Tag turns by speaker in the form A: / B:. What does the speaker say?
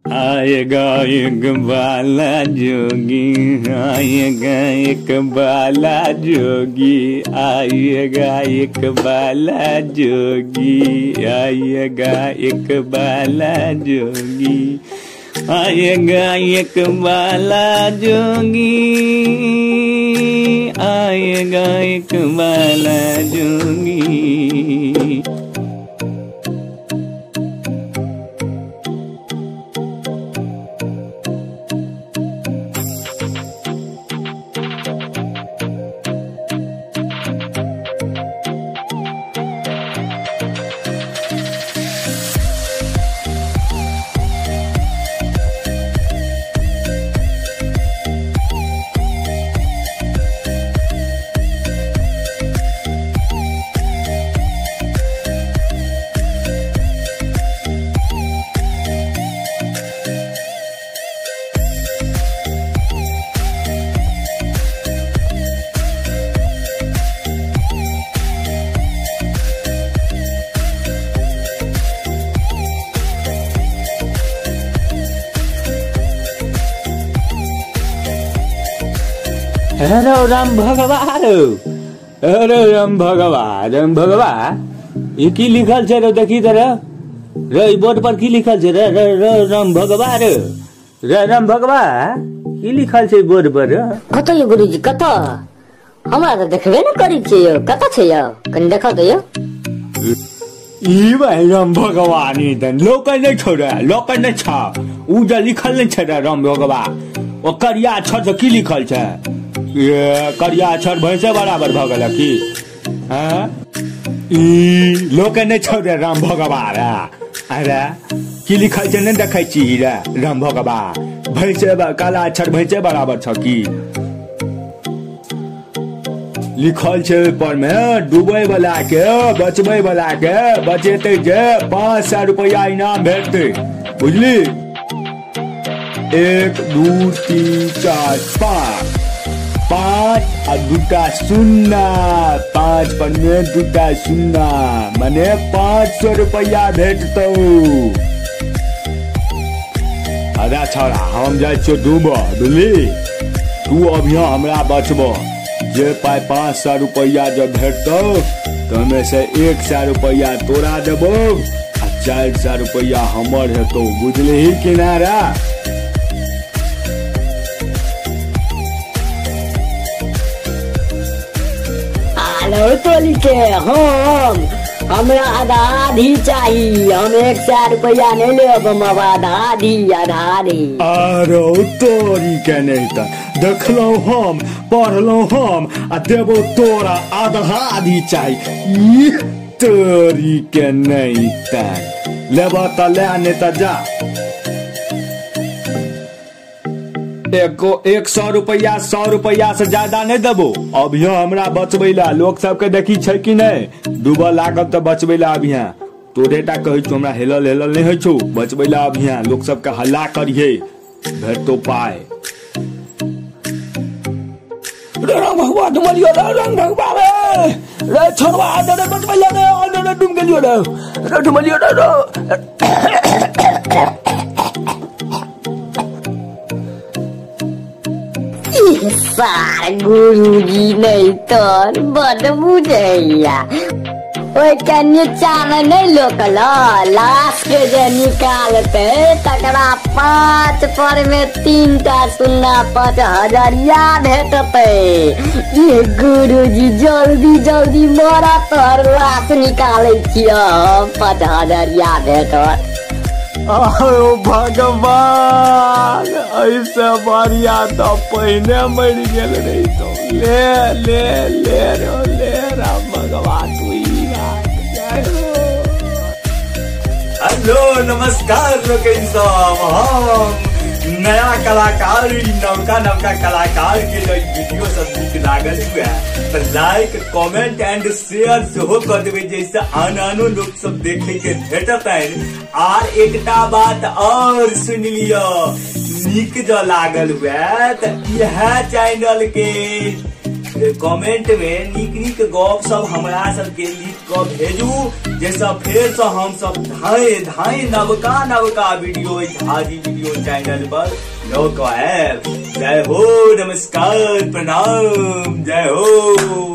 A: आएगा एक बाला जोगी, आएगा एक बाला जोगी, आएगा एक बाला जोगी, आएगा एक बाला जोगी, आएगा एक बाला जोगी, आएगा एक बाला जोगी। हेलो राम भगवान, अरे राम भगवान, ये की लिखल छे रे? देखी तो रे बोर्ड पर की लिखल छे रे? राम भगवान, रे राम भगवान की लिखल छे बोर्ड पर?
B: कत यो गुरुजी कत? हमरा तो देखबे न करी छे यो। कत छे यो? कनी देखा तो यो।
A: ई भाई राम भगवान ई तन लोक नै छोड़े, लोक नै छा उ जे लिखल नै छे रे राम भगवान। ओ करिया अक्षर की लिखल छे? ये करिया अक्षर भैंसे बराबर भ गेल की? ई लोक नै छोड़े राम भगवान। अरे की लिखल छे नै देखै छी रे राम भगवान? भैंसे काला अक्षर भैंसे बराबर छ की? लिखल छे पर में डूबे वाला के बचबे वाला के बचेते जे 500 रुपया इनाम भेटते, बुझली? 1 2 3 4 5 5 और 2टा 0, 5 पर में 2टा 0 माने 500 रुपया भेटतौ। अरे छोरा हम जाय छियो डूबो, बुझली? तू अभी हमरा बचबो। जे पाय 500 रुपया जब भेटतौ तो में से 100 रुपया तोरा देबो आ 400 रुपया हमर हेतौ, बुझली किनारा?
B: हेलो टोली के हमरा आधी चाहिए। हम 100 रुपया नहीं लेब, हम आधी।
A: आरो तोरी के नहीं त देखलो हम, पढ़लो हम आ देबो तोरा आधी चाहिए। तोरी के नहीं त लेबा त ले ने त जा। 100 रुपया 100 रुपया से ज्यादा नहीं देबो। अब यहाँ हमरा बचबैला लोग सबके देखी छै कि नहीं? डूबल लागत तो बचबैला अब यहाँ तोरेटा कहै छौ हमरा हेलल नहीं होइ छौ। बचबैला अब यहाँ लोग सबके हल्ला करिए भेटतो पाए। राम भगवान डुमलियो राम भगवान रे छोड़वा दे बचबैला रे डूब गेलियो रे डुमलियो रे।
B: सार गुरुजी नहीं तो बड़ बुझैया। ओइ के नीचा में नहीं लोकल लाश के जे निकालते तकरा 5 पर में 3टा 0 5,000 भेटते। ये गुरुजी जल्दी मोरा तोहर लाश निकाले छियो, 5,000 भेटत।
A: आहो भगवान, ऐसे मारिया तो पहले मर गेल रही तो ले राम भगवान तू ही हेलो नमस्कार लोग, नया कलाकार नवका कलाकार के वीडियो सब नीक लागल हुआ तो लाइक कमेंट एंड शेयर सेहो कर देवे, जैसे आनो लोग सब देखे के भेटत है। और एकटा बात और सुन लियो, नीक जो लागल हुआ तो यह चैनल के कमेंट में नीक नीक गप सब हमरा सबके लिख के भेजू, जैसे फिर से हम सब धाय नवका वीडियो हाजी वीडियो चैनल पर लोग। जय हो, नमस्कार, प्रणाम, जय हो।